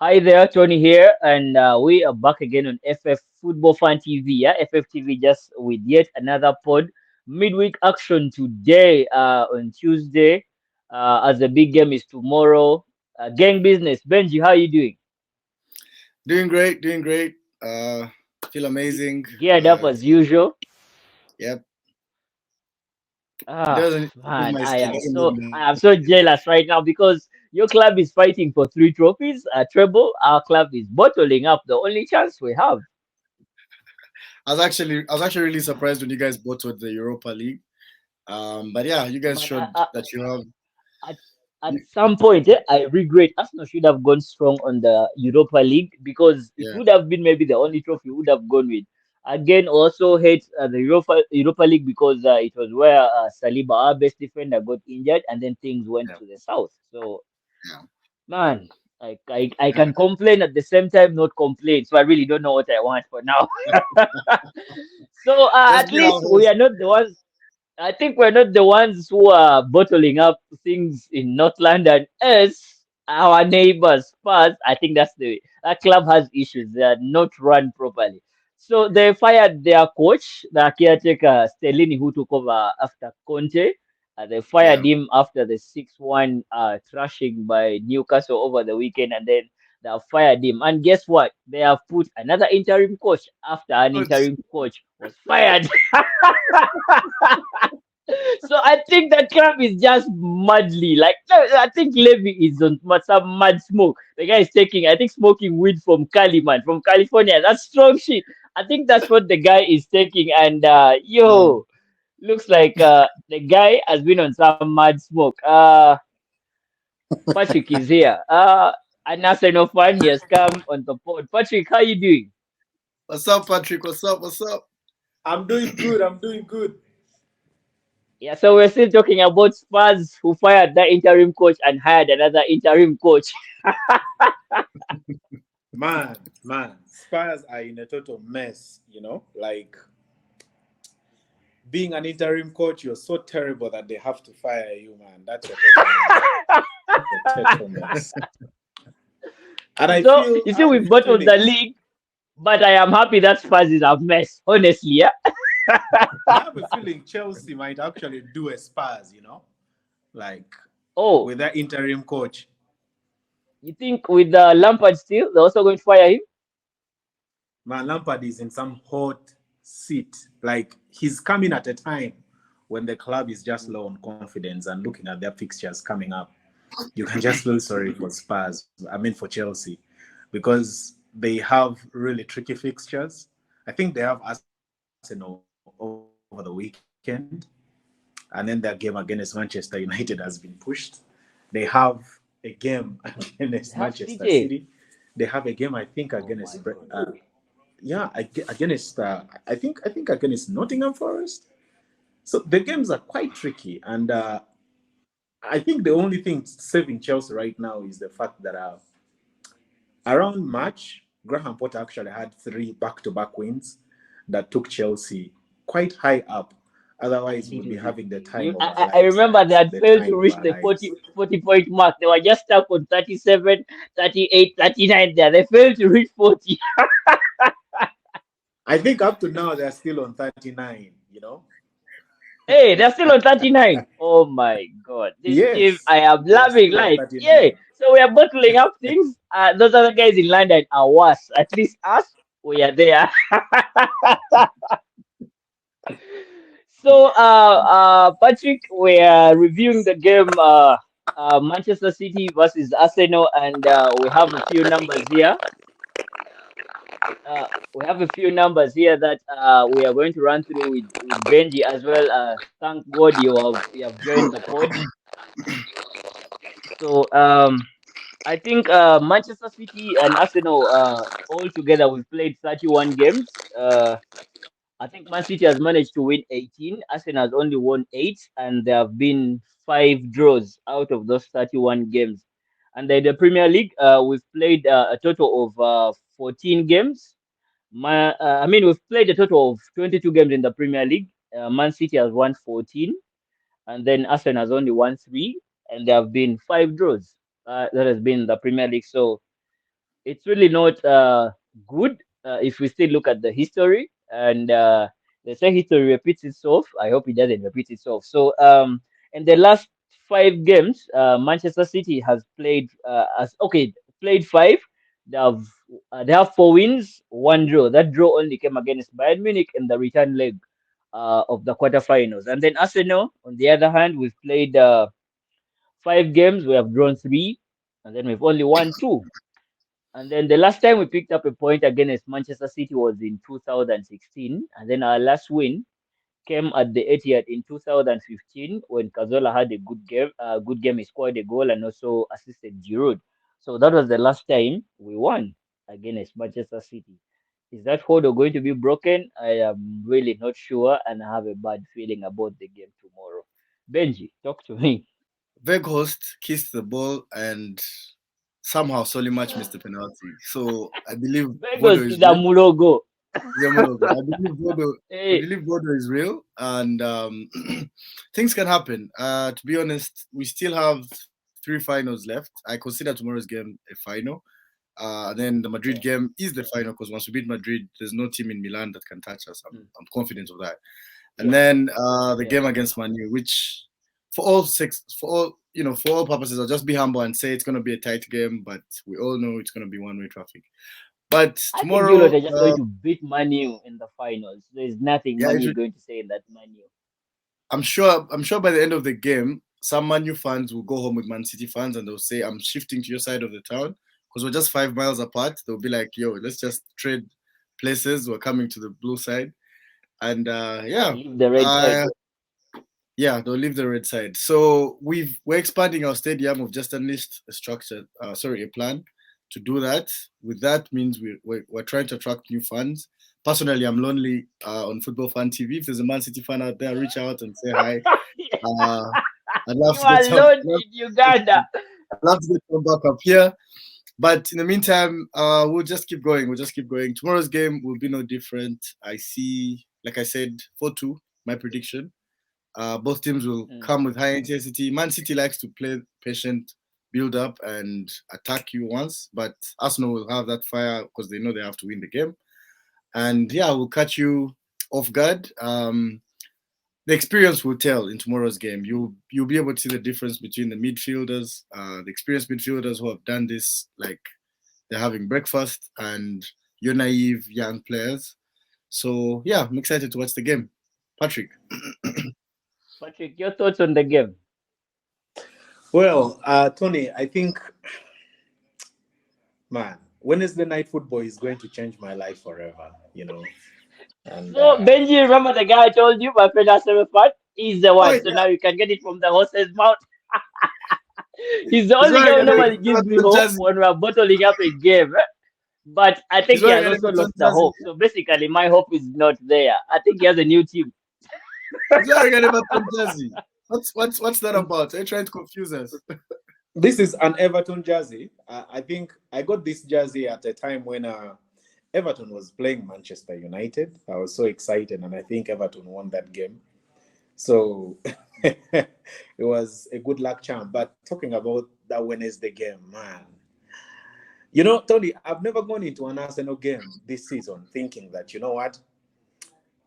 Hi there, Tony here, and we are back again on FF Football Fan TV. Yeah, FF TV just with yet another pod. Midweek action today on Tuesday, as the big game is tomorrow. Gang business. Benji, how you doing? Doing great, doing great. Feel amazing. Geared up as usual. Yep. It Ah, doesn't move man, my skin. Doesn't move my I am so jealous right now because your club is fighting for three trophies, a treble. Our club is bottling up. The only chance we have. I was actually really surprised when you guys bottled the Europa League. But yeah, you guys Man, showed that you have. at, at some point, I regret Arsenal should have gone strong on the Europa League because it Yeah, would have been maybe the only trophy we would have gone with. Again, also hate the Europa League because it was where Saliba, our best defender, got injured, and then things went yeah, to the south. So, yeah. man, I can complain at the same time, not complain. So I really don't know what I want for now. So Just at be our least we host. are not the ones. I think we're not the ones who are bottling up things in North London. As our neighbors, Spurs, I think that club has issues. They are not run properly. So they fired their coach, the caretaker Stellini, who took over after Conte. They fired Yeah. him after the 6-1 thrashing by Newcastle over the weekend, and then they have fired him. And guess what? They have put another interim coach after an Coach. interim coach was fired. So I think that club is just madly like no, I think Levy is on some mad smoke. The guy is taking, I think, smoking weed from Cali, man, from California. That's strong shit. I think that's what the guy is taking, and Um, looks like the guy has been on some mad smoke. Patrick is here. An Arsenal fan, he has come on the pod. Patrick, how you doing? what's up, Patrick? What's up? What's up? I'm doing good. I'm doing good. Yeah, so we're still talking about Spurs who fired that interim coach and hired another interim coach. Man. Spurs are in a total mess, Like being an interim coach, you're so terrible that they have to fire you, man. That's a total mess. That's a total mess. And So you I see, have we a bottled the feeling league, but I am happy that Spurs is a mess, honestly. Yeah. Chelsea might actually do a Spurs, like Oh, with that interim coach. you think with Lampard still, they're also going to fire him? Man, Lampard is in some hot seat. Like he's coming at a time when the club is just low on confidence, and looking at their fixtures coming up, you can just feel sorry for Spurs. I mean for Chelsea, because they have really tricky fixtures. I think they have Arsenal over the weekend, and then their game against Manchester United has been pushed. They have a game against Manchester They City. have They have City. a game, I think, Oh my God. against Nottingham Forest. So the games are quite tricky, and I think the only thing saving Chelsea right now is the fact that around March, Graham Potter actually had three back-to-back wins that took Chelsea quite high up. A Otherwise, we'll little be bit. having the You, time of our I lives, remember they guys. had The failed to time of reach our the lives. 40 point mark. They were just stuck on 37, 38, 39 there. They failed to reach 40. I think up to now they're still on 39. Hey, they're still on 39. Oh my God. This team, Yes, I am they're loving still on life. Yeah. 39. So we are bottling up things. Those other guys in London are worse. At least us, we are there. So, Patrick, we are reviewing the game, Manchester City versus Arsenal, and we have a few numbers here. We have a few numbers here that we are going to run through with Benji as well. Thank God you have joined the pod. So, I think Manchester City and Arsenal all together we've played 31 games. I think Man City has managed to win 18. Arsenal has only won 8, and there have been 5 draws out of those 31 games. And then the Premier League, we've played a total of 14 games. We've played a total of 22 games in the Premier League. Man City has won 14, and then Arsenal has only won 3, and there have been 5 draws. That has been the Premier League. So it's really not good if we still look at the history. And they say history repeats itself. I hope it doesn't repeat itself. So in the last 5 games, Manchester City has played as okay played five. They have they have 4 wins, 1 draw. That draw only came against Bayern Munich in the return leg of the quarterfinals. And then Arsenal, on the other hand, we've played 5 games. We have drawn 3, and then we've only won 2. And then the last time we picked up a point against Manchester City was in 2016. And then our last win came at the Etihad in 2015 when Cazorla had a good game. Good game, he scored a goal and also assisted Giroud. So that was the last time we won against Manchester City. Is that photo going to be broken? I am really not sure, and I have a bad feeling about the game tomorrow. Benji, talk to me. Weghorst kissed the ball and somehow Solimatch missed the penalty. So I believe Bodo Vegas is is a real. Mulogo. Zemologo. Hey, I believe Bodo is real, and things can happen. To be honest, we still have 3 finals left. I consider tomorrow's game a final. And then the Madrid yeah, game is the final because once we beat Madrid, there's no team in Milan that can touch us. mm, I'm confident of that. And yeah, then the yeah. game against Manu, which for all purposes, I'll just be humble and say it's going to be a tight game, but we all know it's going to be one-way traffic. But I think you lot tomorrow, are just going to beat Manu in the finals. There's nothing yeah, Manu is going to say in that Manu. I'm sure by the end of the game, some Man U fans will go home with Man City fans and they'll say, I'm shifting to your side of the town because we're just 5 miles apart. They'll be like, yo, let's just trade places. We're coming to the blue side. And Leave the red side. uh, yeah, they'll leave the red side. So we're expanding our stadium. We've just unleashed a plan to do that. With that means we're trying to attract new fans. Personally, I'm lonely on Football Fan TV. If there's a Man City fan out there, reach out and say hi. Uh, I'd love You to get are some. alone in Uganda. I'd love to get some back up here. But in the meantime, we'll just keep going. We'll just keep going. Tomorrow's game will be no different. I see, like I said, 4-2, my prediction. Both teams will Mm. come with high intensity. Man City likes to play patient, build up, and attack you once, but Arsenal will have that fire because they know they have to win the game. And yeah, we'll catch you off guard. The experience will tell in tomorrow's game. You'll be able to see the difference between the midfielders, the experienced midfielders who have done this like they're having breakfast, and your naive young players. So yeah, I'm excited to watch the game. Patrick. Patrick, your thoughts on the game? Well, Tony, I think, man, Wednesday night football is going to change my life forever, you know. And So, Benji, remember the guy I told you, my friend Arsenal fan? He's the Oh one. So yeah, now you can get it from the horse's mouth. He's the he's only guy wearing who an normally gives me Everton hope jersey. when we're bottling up a game. But I He's think he wearing has an also Everton lost the jersey. hope. So basically, my hope is not there. I think he has a new team. He's wearing an Everton jersey. What's that about? Are you trying to confuse us? this is an Everton jersey. I think I got this jersey at a time when Everton was playing Manchester United. I was so excited, and I think Everton won that game. So it was a good luck charm. But talking about that Wednesday game, man, you know, Tony, I've never gone into an Arsenal game this season thinking that, you know what,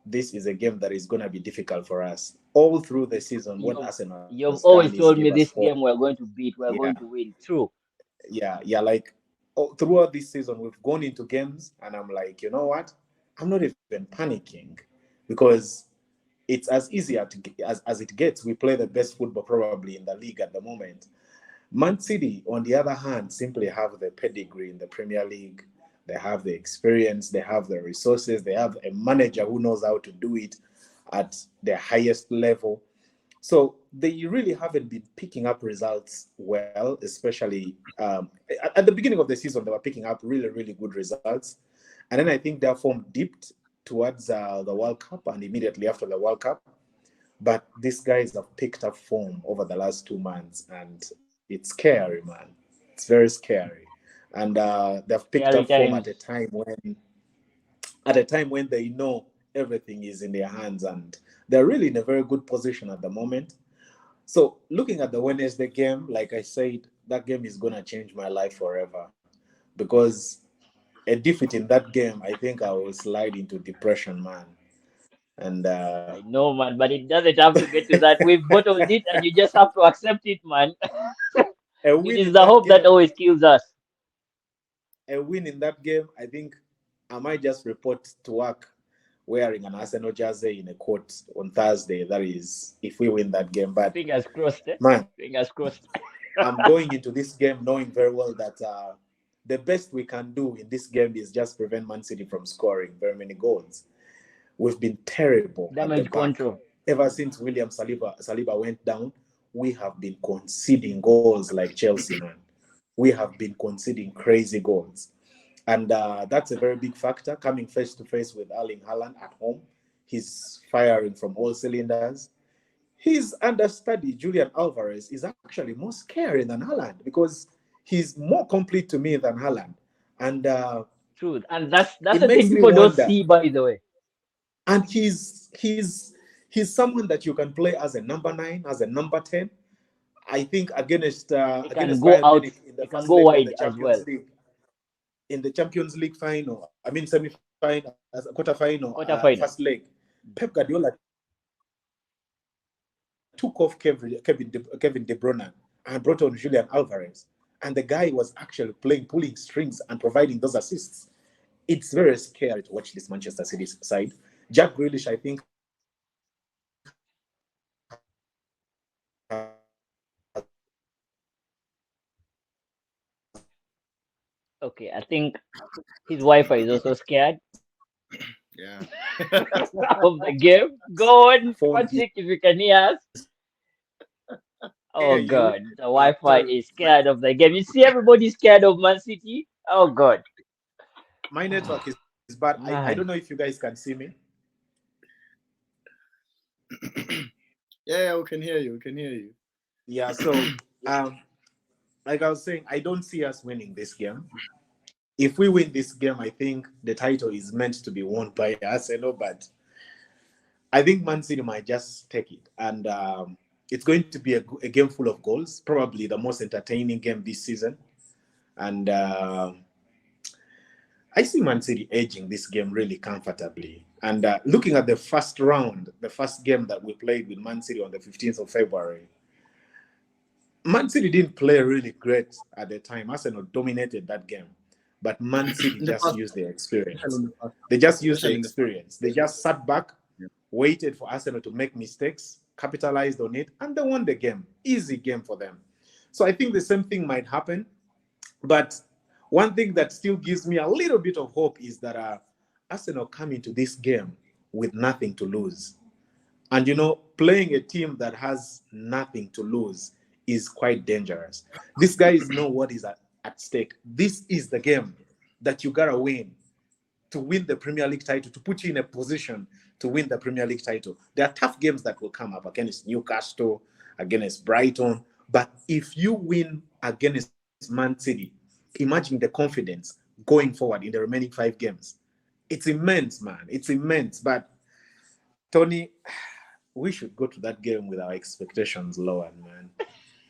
this is a game that is going to be difficult for us. All through the season, what You've, Arsenal you've has done always is told give me us this hope. game we're going to beat, we're Yeah, going to win. True. yeah. Like throughout this season, we've gone into games, and I'm like, you know what, I'm not even panicking because it's as easy as it gets. We play the best football probably in the league at the moment. Man City, on the other hand, simply have the pedigree in the Premier League. They have the experience, they have the resources, they have a manager who knows how to do it at the highest level. So they really haven't been picking up results well, especially at the beginning of the season, they were picking up really, really good results. And then I think their form dipped towards the World Cup and immediately after the World Cup. But these guys have picked up form over the last 2 months, and it's scary, man. It's very scary. And they've picked Scary up form times. at a time when they know everything is in their hands, and they're really in a very good position at the moment. So looking at the Wednesday game, like I said, that game is gonna change my life forever. because a defeat in that game, I think I will slide into depression, man. And I know, man, but it doesn't have to get to that. We've bottled it, and you just have to accept it, man. a It win is in the that hope that game, always kills us. I think I might just report to work wearing an Arsenal jersey in a court on Thursday. That is, if we win that game. But Fingers crossed. man, Fingers crossed. I'm going into this game knowing very well that the best we can do in this game is just prevent Man City from scoring very many goals. We've been terrible at the Damage back. control. Ever since William Saliba went down, we have been conceding goals like Chelsea, man. We have been conceding crazy goals. And that's a very big factor, coming face to face with Erling Haaland at home. He's firing from all cylinders. His understudy, Julian Alvarez, is actually more scary than Haaland because he's more complete to me than Haaland. And Truth. And that's it the makes thing me people don't wonder. see, by the way. And he's someone that you can play as a number 9, as a number 10. I think against He can against go Bayern out. Munich in the He can first go leg of wide the as well. Champions League, in the Champions League final, I mean semi-final, as a quarter-final, Quarterfinal. first leg, Pep Guardiola took off Kevin De Bruyne and brought on Julian Alvarez, and the guy was actually pulling strings and providing those assists. It's very scary to watch this Manchester City side. Jack Grealish, I think, Okay, I think his Wi-Fi is also scared Yeah. of the game. Go on, phone Patrick, if you can hear us. Oh hear you. God, the Wi-Fi Sorry, is scared of the game. You see, everybody's scared of Man City. Oh God, my network is bad. I don't man. know if you guys can see me. Yeah, we can hear you. We can hear you. Yeah, so like I was saying, I don't see us winning this game. If we win this game, I think the title is meant to be won by Arsenal, but I think Man City might just take it. And it's going to be a game full of goals, probably the most entertaining game this season. And I see Man City edging this game really comfortably. And looking at the first round, the first game that we played with Man City on the 15th of February, Man City didn't play really great at the time. Arsenal dominated that game. But Man City just used their experience. They just used their experience. They just sat back, waited for Arsenal to make mistakes, capitalized on it, and they won the game. Easy game for them. So I think the same thing might happen. But one thing that still gives me a little bit of hope is that Arsenal come into this game with nothing to lose. And, playing a team that has nothing to lose is quite dangerous. These guys know what is at stake. This is the game that you got to win the Premier League title, to put you in a position to win the Premier League title. There are tough games that will come up against Newcastle, against Brighton. But if you win against Man City, imagine the confidence going forward in the remaining 5 games. It's immense, man. It's immense. But, Tony, we should go to that game with our expectations lowered, man.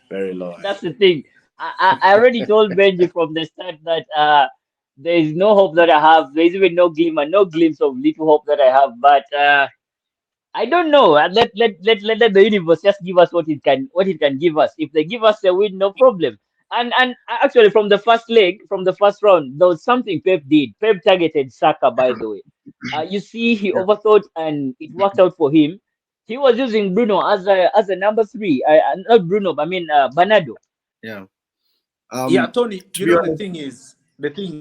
Very low. That's the thing. I already told Benji from the start that there is no hope that I have. There is even no glimpse of little hope that I have. But I don't know. Let the universe just give us what it can give us. If they give us a win, no problem. And actually, from the first leg, from the first round, there was something Pep did. Pep targeted Saka, by the way. You see, he overthought, and it worked out for him. He was using Bruno as a number 3. Not Bruno, I mean Bernardo. Yeah. Yeah, Tony, be the thing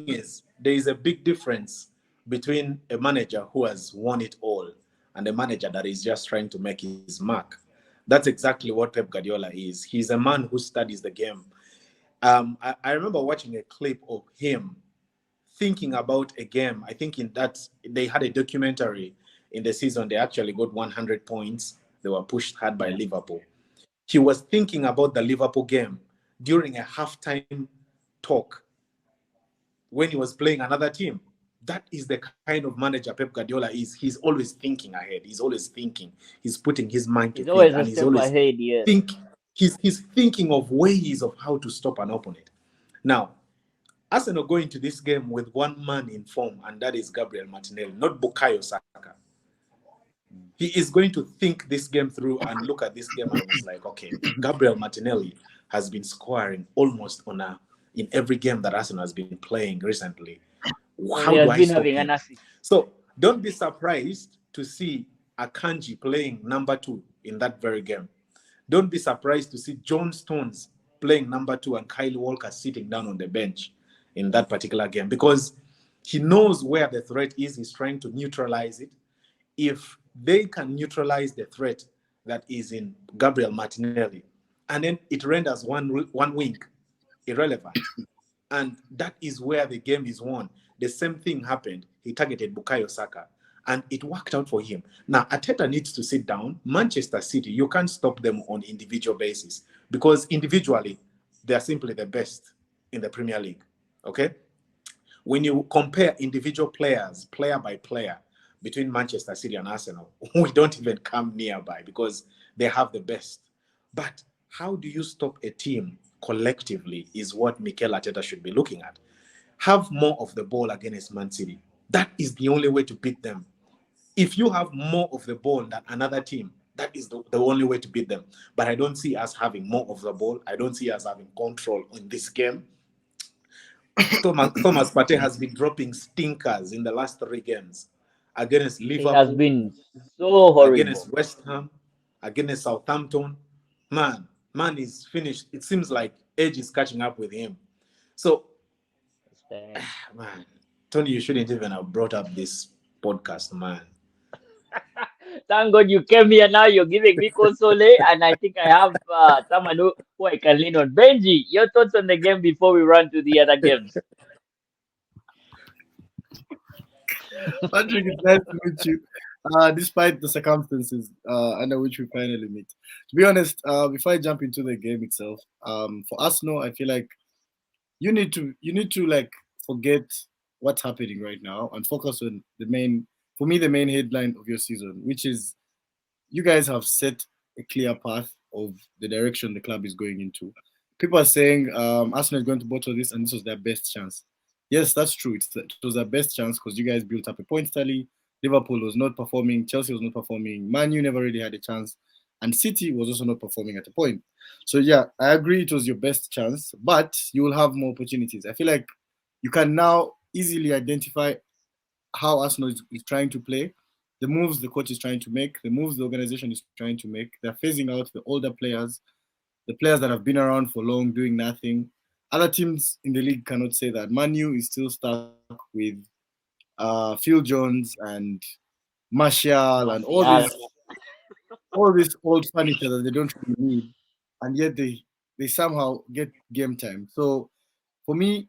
is, there is a big difference between a manager who has won it all and a manager that is just trying to make his mark. That's exactly what Pep Guardiola is. He's a man who studies the game. I remember watching a clip of him thinking about a game. I think in that they had a documentary in the season. They actually got 100 points. They were pushed hard by Liverpool. He was thinking about the Liverpool game during a halftime talk when he was playing another team. That is the kind of manager Pep Guardiola is. He's always thinking ahead. He's always thinking. He's putting his mind to He's think, always a and he's step always ahead, yes. he's thinking of ways of how to stop an opponent. Now, Arsenal go into this game with one man in form, and that is Gabriel Martinelli, not Bukayo Saka. He is going to think this game through and look at this game and it's like, okay, Gabriel Martinelli has been scoring almost in every game that Arsenal has been playing recently. So How he do has I been stop having an him? assist. So don't be surprised to see Akanji playing number 2 in that very game. Don't be surprised to see John Stones playing number 2 and Kyle Walker sitting down on the bench in that particular game, because he knows where the threat is. He's trying to neutralize it. If they can neutralize the threat that is in Gabriel Martinelli, and then it renders one wing irrelevant, and that is where the game is won. The same thing happened. He targeted Bukayo Saka, and it worked out for him. Now, Arteta needs to sit down. Manchester City, you can't stop them on individual basis, because individually, they are simply the best in the Premier League. Okay? When you compare individual players, player by player, between Manchester City and Arsenal, we don't even come nearby because they have the best. But how do you stop a team collectively is what Mikel Arteta should be looking at. Have more of the ball against Man City. That is the only way to beat them. If you have more of the ball than another team, that is the only way to beat them. But I don't see us having more of the ball. I don't see us having control in this game. Thomas Partey has been dropping stinkers in the last 3 games against It has Liverpool, been so horrible. against West Ham, against Southampton. Man is finished. It seems like age is catching up with him. So, man, Tony, you shouldn't even have brought up this podcast, man. Thank God you came here now. You're giving me console, and I think I have someone who I can lean on. Benji, your thoughts on the game before we run to the other games? Patrick, it's nice to meet you. Despite the circumstances under which we finally meet. To be honest, before I jump into the game itself, for Arsenal, I feel like you need to like forget what's happening right now and focus on the main, for me, the main headline of your season, which is you guys have set a clear path of the direction the club is going into. People are saying Arsenal is going to bottle this, and this was their best chance. Yes, that's true. It was their best chance because you guys built up a point tally. Liverpool was not performing. Chelsea was not performing. Man U never really had a chance, and City was also not performing at a point. So yeah, I agree it was your best chance, but you will have more opportunities. I feel like you can now easily identify how Arsenal is trying to play, the moves the coach is trying to make, the moves the organization is trying to make. They're phasing out the older players, the players that have been around for long doing nothing. Other teams in the league cannot say that. Manu is still stuck with Phil Jones and Martial and Martial. all this old furniture that they don't really need, and yet they somehow get game time. So for me,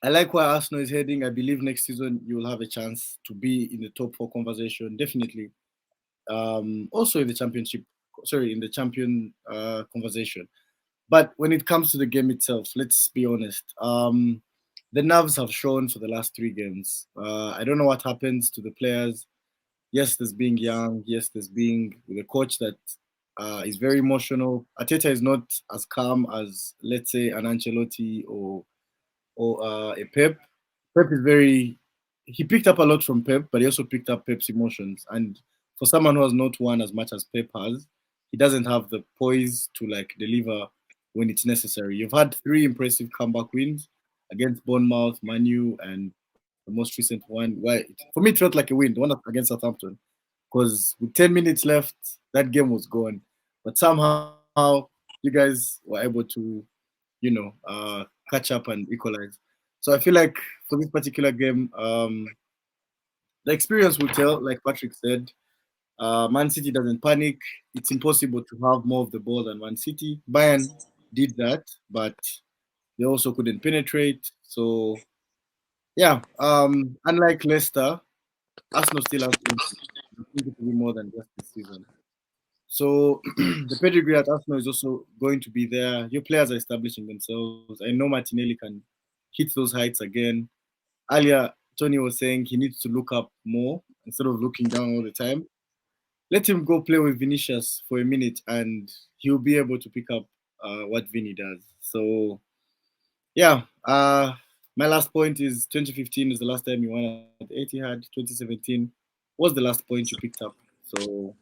I like where Arsenal is heading. I believe next season you will have a chance to be in the top 4 conversation, definitely. Also in the championship, sorry, in the champion conversation. But when it comes to the game itself, let's be honest. The nerves have shown for the last 3 games. I don't know what happens to the players. Yes, there's being young. Yes, there's being with a coach that is very emotional. Ateta is not as calm as, let's say, an Ancelotti or a Pep. Pep is very. He picked up a lot from Pep, but he also picked up Pep's emotions. And for someone who has not won as much as Pep has, he doesn't have the poise to like deliver when it's necessary. You've had 3 impressive comeback wins against Bournemouth, Manu, and the most recent one. Why for me it felt like a win, the one against Southampton, because with 10 minutes left, that game was gone. But somehow you guys were able to, catch up and equalize. So I feel like for this particular game, the experience will tell. Like Patrick said, Man City doesn't panic. It's impossible to have more of the ball than Man City. Bayern did that, but they also couldn't penetrate. So yeah, unlike Leicester, Arsenal still has plenty. I think it will be more than just this season. So the pedigree at Arsenal is also going to be there. Your players are establishing themselves. I know Martinelli can hit those heights again. Earlier, Tony was saying he needs to look up more instead of looking down all the time. Let him go play with Vinicius for a minute, and he'll be able to pick up what Vinny does. So yeah, My last point is 2015 is the last time you won at Etihad. 2017 was the last point you picked up. So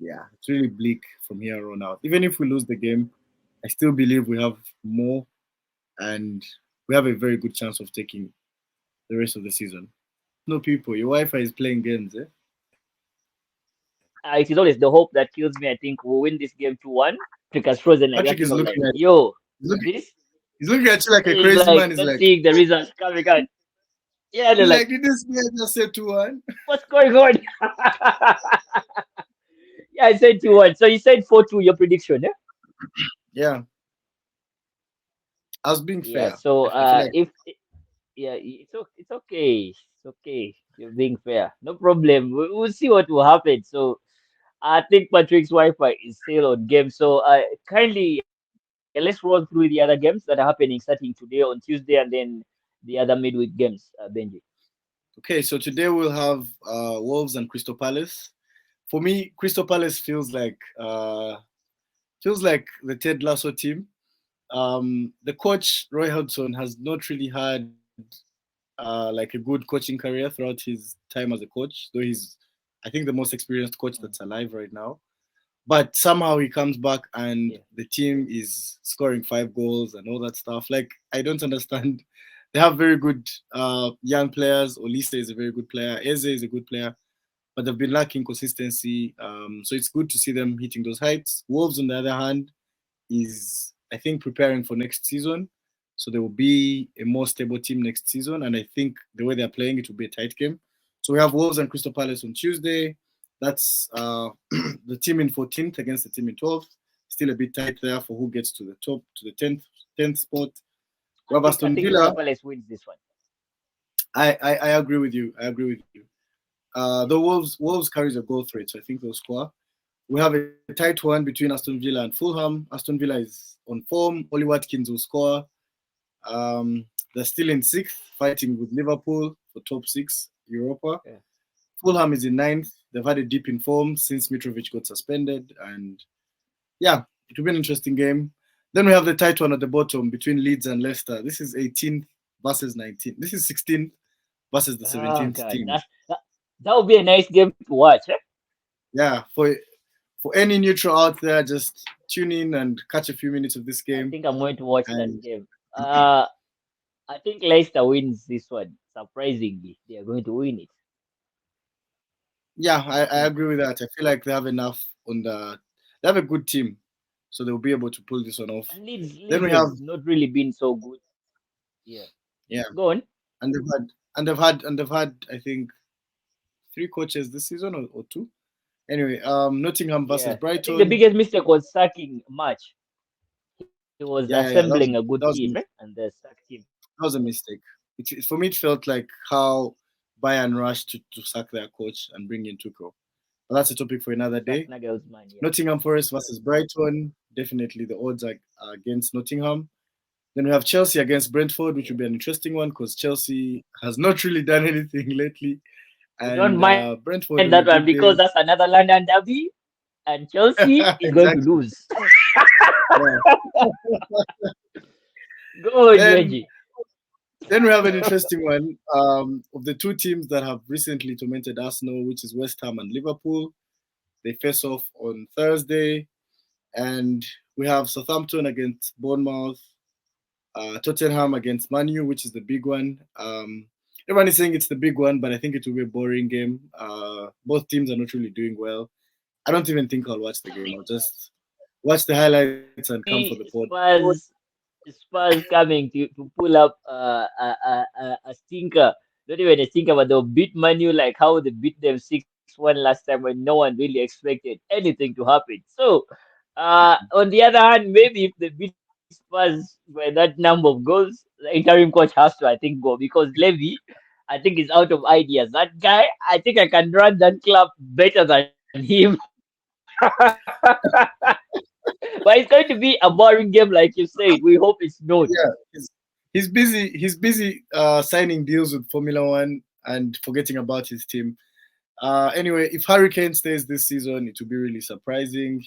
yeah, it's really bleak from here on out. Even if we lose the game, I still believe we have more, and we have a very good chance of taking the rest of the season. No, people, your Wi-Fi is playing games, eh? It is always the hope that kills me. I think we'll win this game 2-1. Patrick has frozen like that. Patrick Think is of like, looking at yo, he's looking, this he's looking at you like a is crazy like man. He's not like seeing the results coming out. Yeah, they're he's like, like, did this guy just say 2-1? what's going on? Yeah, I said 2-1. So you said 4-2, your prediction, yeah? Yeah, I was being Yeah, fair. so I feel like if yeah, it's okay. It's okay. You're being fair. No problem. We'll see what will happen. So I think Patrick's Wi-Fi is still on game. So kindly let's run through the other games that are happening starting today on Tuesday and then the other midweek games, Benji. okay. So today we'll have Wolves and Crystal Palace. For me, Crystal Palace feels like the Ted Lasso team. The coach Roy Hodgson has not really had like a good coaching career throughout his time as a coach, though he's I think the most experienced coach that's alive right now. But somehow he comes back and Yeah. the team is scoring 5 goals and all that stuff. Like I don't understand. They have very good young players. Olise is a very good player. Eze is a good player, but they've been lacking consistency. So it's good to see them hitting those heights. Wolves, on the other hand, is I think preparing for next season. So there will be a more stable team next season, and I think the way they're playing, it will be a tight game. So we have Wolves and Crystal Palace on Tuesday. That's the team in 14th against the team in 12th. Still a bit tight there for who gets to the top, to the 10th spot. We have I Aston think Villa. Crystal Palace wins this one. I agree with you. I agree with you. The Wolves carries a goal threat, so I think they'll score. We have a tight one between Aston Villa and Fulham. Aston Villa is on form. Oli Watkins will score. They're still in 6th, fighting with Liverpool for top 6 Europa. Yeah. Fulham is in 9th. They've had a dip in form since Mitrovic got suspended. And yeah, it will be an interesting game. Then we have the tight one at the bottom between Leeds and Leicester. This is 18th versus 19th. This is 16th versus the Oh 17th God, team. that would be a nice game to watch. Eh? Yeah, for any neutral out there, just tune in and catch a few minutes of this I game. think I'm going to watch that And game. I think Leicester wins this one. Surprisingly, they are going to win it. yeah, I Mm. agree with that. I feel like they have enough on they have a good team, so they'll be able to pull this one off. And Leeds, Then Leeds we have have not really been so good. Yeah. yeah, Go on. and they've had I think 3 coaches this season or 2. Anyway, Nottingham versus Yeah. I think the Brighton. biggest mistake was sacking March. He was Yeah, that was assembling a good that was team, eh? And they sacked him. that was a mistake. For me, it felt like how Bayern rushed to sack their coach and bring in Tuchel. But that's a topic for another Sacked day. Nagelsmann. Yeah. Nottingham Forest versus Brighton. Definitely the odds are against Nottingham. Then we have Chelsea against Brentford, which will Yeah. be an interesting one because Chelsea has not really done anything lately. We don't And mind Brentford on a that one good because day. that's another London derby, and Chelsea is going to Exactly. lose. Yeah. Go on, Then Benji. then we have an interesting one of the 2 teams that have recently tormented Arsenal, which is West Ham and Liverpool. They face off on Thursday, and we have Southampton against Bournemouth, Tottenham against Manu, which is the big one. Everyone is saying it's the big one, but I think it will be a boring game. Both teams are not really doing well. I don't even think I'll watch the game. I'll just watch the highlights and come for the See pod. Spurs coming to pull up a stinker. Not even a stinker, but they'll beat Manu like how they beat them 6-1 last time when no one really expected anything to happen. So, on the other hand, maybe if they beat Spurs by that number of goals, the interim coach has to, I think, go because Levy, I think, is out of ideas. That guy, I think I can run that club better than him. But it's going to be a boring game, like you said. We hope it's not. Yeah, he's busy. He's busy signing deals with Formula One and forgetting about his team. Anyway, if Harry Kane stays this season, it will be really surprising.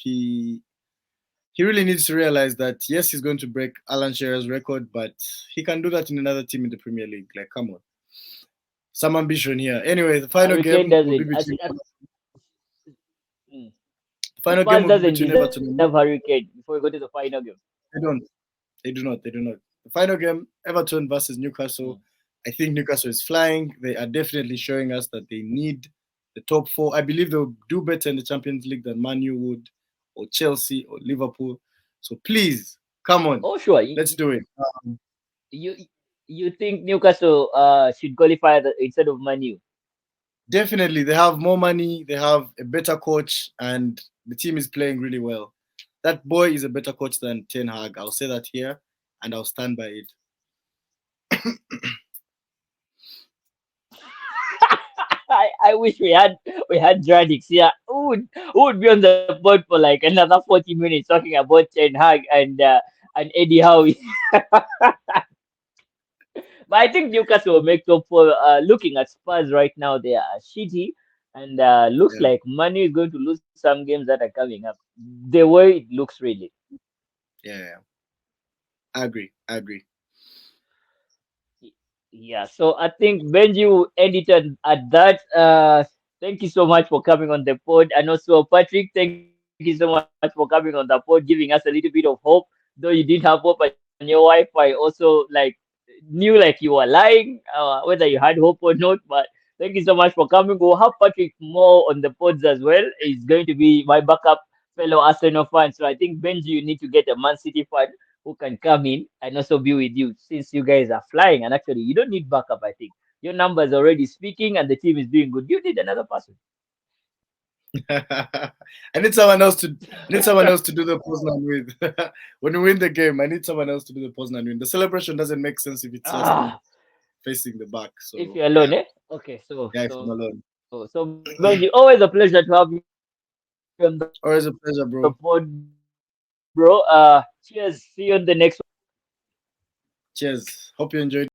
he really needs to realize that yes, he's going to break Alan Shearer's record, but he can do that in another team in the Premier League. Like, come on, some ambition here. Anyway, the final Harry Kane game will be doesn't. between Mm. the final game Spurs will be doesn't between deserve Everton and Harry Kane before we go to the final game. they don't. They do not. They do not. The final game, Everton versus Newcastle. Mm. I think Newcastle is flying. They are definitely showing us that they need the top four. I believe they'll do better in the Champions League than Man U would, or Chelsea, or Liverpool. So please, come on, Oh, sure. let's do it. You you think Newcastle should qualify instead of Manu? Definitely, they have more money. They have a better coach, and the team is playing really well. That boy is a better coach than Ten Hag. I'll say that here, and I'll stand by it. I wish we had Dradix here. Who would be on the board for like another 40 minutes talking about Ten Hag and Eddie Howe. But I think Newcastle will make top four. Looking at Spurs right now, they are shitty, and looks Yeah, like Manu is going to lose some games that are coming up. The way it looks, really. yeah. I agree. I agree. Yeah. So I think Benji will end it at that. Thank you so much for coming on the pod, and also Patrick. Thank you so much for coming on the pod, giving us a little bit of hope. Though you didn't have hope, and your Wi-Fi also knew like you were lying, whether you had hope or not. But thank you so much for coming. We'll have Patrick more on the pods as well. He's going to be my backup fellow Arsenal fan. So I think Benji, you need to get a Man City fan who can come in and also be with you since you guys are flying. And actually, you don't need backup. I think your numbers already speaking, and the team is doing good. You need another person. I need someone else to do the Poznan with. When we win the game, I need someone else to do the Poznan win. The celebration doesn't make sense if it's just me Ah, facing the back. if So you're yeah, alone, eh? Okay, yeah, if I'm alone. so Benji, always a pleasure to have you on the pod, bro. Always a pleasure, bro. Cheers. See you on the next one. Cheers. Hope you enjoyed.